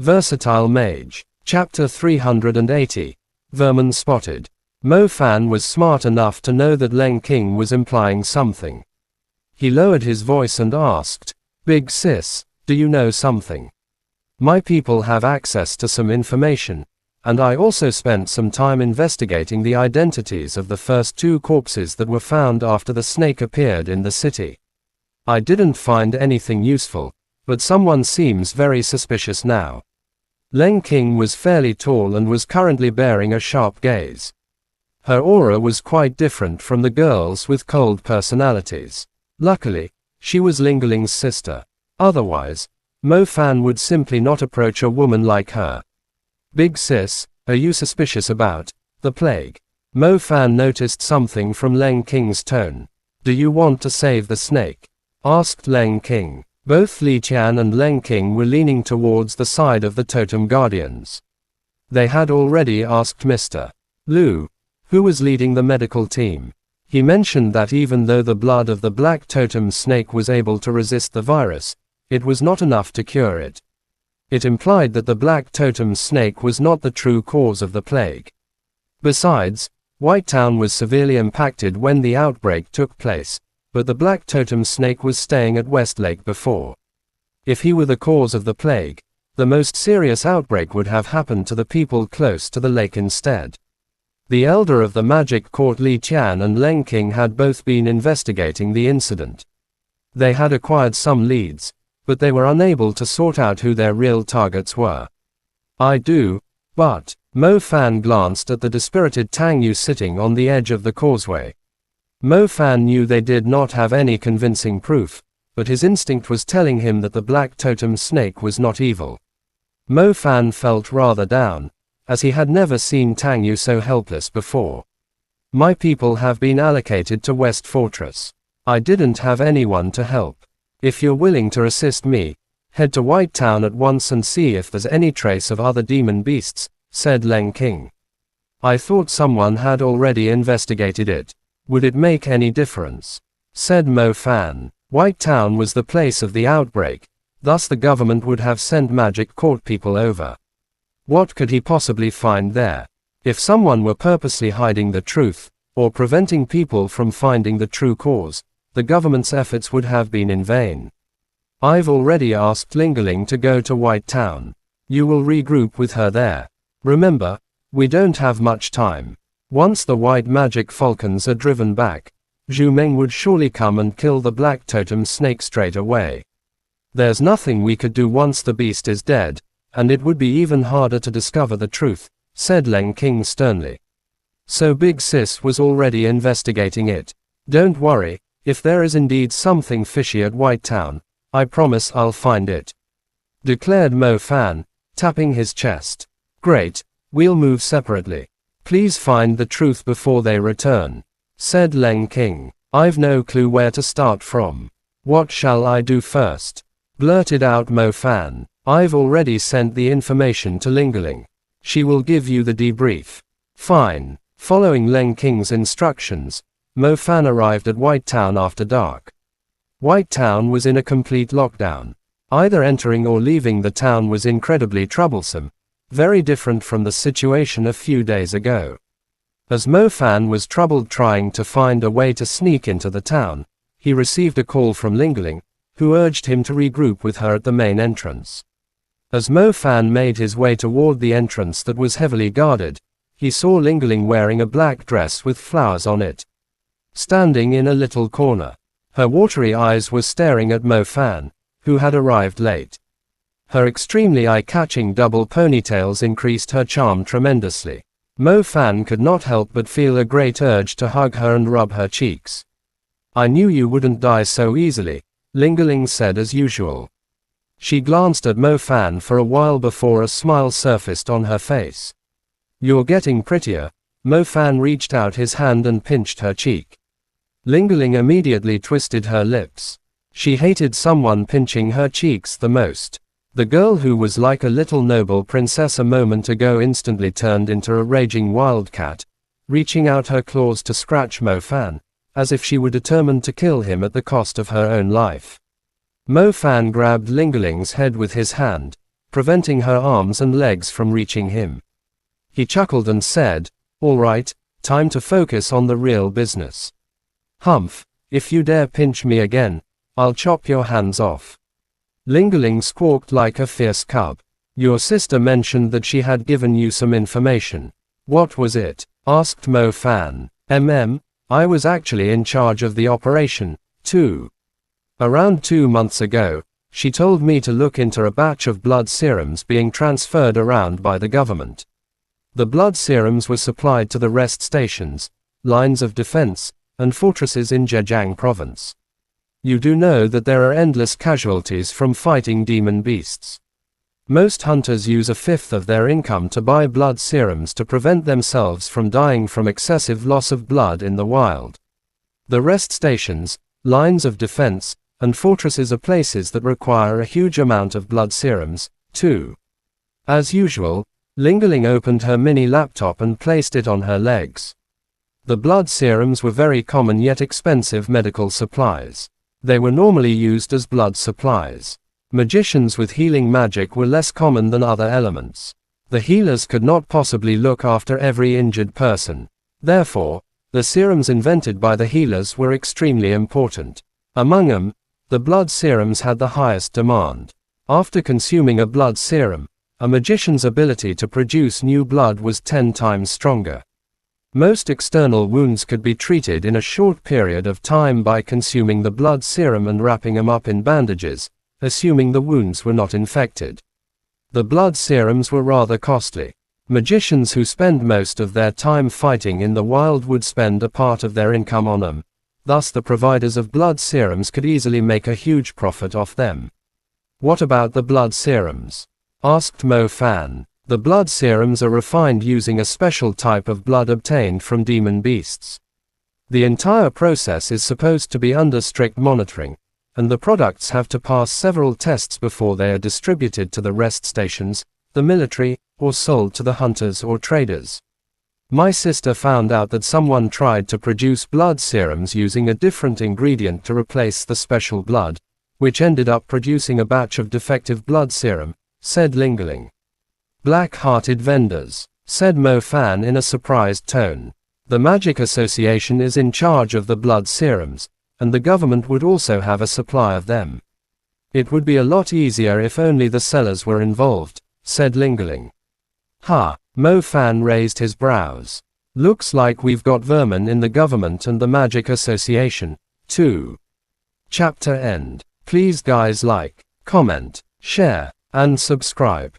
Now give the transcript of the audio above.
Versatile Mage. Chapter 380. Vermin Spotted. Mo Fan was smart enough to know that Leng King was implying something. He lowered his voice and asked, "Big sis, do you know something? My people have access to some information, and I also spent some time investigating the identities of the first 2 corpses that were found after the snake appeared in the city. I didn't find anything useful, but someone seems very suspicious now." Leng King was fairly tall and was currently bearing a sharp gaze. Her aura was quite different from the girls with cold personalities. Luckily, she was Lingling's sister. Otherwise, Mo Fan would simply not approach a woman like her. "Big sis, are you suspicious about the plague?" Mo Fan noticed something from Leng King's tone. "Do you want to save the snake?" asked Leng King. Both Li Qian and Leng King were leaning towards the side of the Totem Guardians. They had already asked Mr. Lu, who was leading the medical team. He mentioned that even though the blood of the black totem snake was able to resist the virus, it was not enough to cure it. It implied that the black totem snake was not the true cause of the plague. Besides, White Town was severely impacted when the outbreak took place, but the black totem snake was staying at Westlake before. If he were the cause of the plague, the most serious outbreak would have happened to the people close to the lake instead. The elder of the magic court Li Qian and Leng King had both been investigating the incident. They had acquired some leads, but they were unable to sort out who their real targets were. "I do, but..." Mo Fan glanced at the dispirited Tang Yu sitting on the edge of the causeway. Mo Fan knew they did not have any convincing proof, but his instinct was telling him that the black totem snake was not evil. Mo Fan felt rather down, as he had never seen Tang Yu so helpless before. "My people have been allocated to West Fortress. I didn't have anyone to help. If you're willing to assist me, head to White Town at once and see if there's any trace of other demon beasts," said Leng King. "I thought someone had already investigated it. Would it make any difference?" said Mo Fan. White Town was the place of the outbreak, thus the government would have sent magic court people over. What could he possibly find there? If someone were purposely hiding the truth, or preventing people from finding the true cause, the government's efforts would have been in vain. "I've already asked Lingling to go to White Town. You will regroup with her there. Remember, we don't have much time. Once the white magic falcons are driven back, Zhu Meng would surely come and kill the black totem snake straight away. There's nothing we could do once the beast is dead, and it would be even harder to discover the truth," said Leng King sternly. "So Big Sis was already investigating it. Don't worry, if there is indeed something fishy at White Town, I promise I'll find it," declared Mo Fan, tapping his chest. "Great, we'll move separately. Please find the truth before they return," said Leng King. "I've no clue where to start from. What shall I do first?" blurted out Mo Fan. "I've already sent the information to Lingling. She will give you the debrief." "Fine." Following Leng King's instructions, Mo Fan arrived at White Town after dark. White Town was in a complete lockdown. Either entering or leaving the town was incredibly troublesome, very different from the situation a few days ago. As Mo Fan was troubled trying to find a way to sneak into the town, he received a call from Lingling, who urged him to regroup with her at the main entrance. As Mo Fan made his way toward the entrance that was heavily guarded, he saw Lingling wearing a black dress with flowers on it. Standing in a little corner, her watery eyes were staring at Mo Fan, who had arrived late. Her extremely eye-catching double ponytails increased her charm tremendously. Mo Fan could not help but feel a great urge to hug her and rub her cheeks. "I knew you wouldn't die so easily," Lingling said as usual. She glanced at Mo Fan for a while before a smile surfaced on her face. "You're getting prettier." Mo Fan reached out his hand and pinched her cheek. Lingling immediately twisted her lips. She hated someone pinching her cheeks the most. The girl who was like a little noble princess a moment ago instantly turned into a raging wildcat, reaching out her claws to scratch Mo Fan, as if she were determined to kill him at the cost of her own life. Mo Fan grabbed Lingling's head with his hand, preventing her arms and legs from reaching him. He chuckled and said, "All right, time to focus on the real business. Humph, if you dare pinch me again, I'll chop your hands off." Ling squawked like a fierce cub. "Your sister mentioned that she had given you some information. What was it?" asked Mo Fan. I was actually in charge of the operation, too. Around 2 months ago, she told me to look into a batch of blood serums being transferred around by the government. The blood serums were supplied to the rest stations, lines of defense, and fortresses in Zhejiang province. You do know that there are endless casualties from fighting demon beasts. Most hunters use a fifth of their income to buy blood serums to prevent themselves from dying from excessive loss of blood in the wild. The rest stations, lines of defense, and fortresses are places that require a huge amount of blood serums, too. As usual, Ling opened her mini laptop and placed it on her legs. The blood serums were very common yet expensive medical supplies. They were normally used as blood supplies. Magicians with healing magic were less common than other elements. The healers could not possibly look after every injured person. Therefore, the serums invented by the healers were extremely important. Among them, the blood serums had the highest demand. After consuming a blood serum, a magician's ability to produce new blood was 10 times stronger. Most external wounds could be treated in a short period of time by consuming the blood serum and wrapping them up in bandages, assuming the wounds were not infected. The blood serums were rather costly. Magicians who spend most of their time fighting in the wild would spend a part of their income on them. Thus the providers of blood serums could easily make a huge profit off them. "What about the blood serums?" asked Mo Fan. "The blood serums are refined using a special type of blood obtained from demon beasts. The entire process is supposed to be under strict monitoring, and the products have to pass several tests before they are distributed to the rest stations, the military, or sold to the hunters or traders. My sister found out that someone tried to produce blood serums using a different ingredient to replace the special blood, which ended up producing a batch of defective blood serum," said Ling. "Black-hearted vendors," said Mo Fan in a surprised tone. "The Magic Association is in charge of the blood serums, and the government would also have a supply of them. It would be a lot easier if only the sellers were involved," said Ling. "Ha!" Mo Fan raised his brows. "Looks like we've got vermin in the government and the Magic Association, too." Chapter end. Please guys like, comment, share, and subscribe.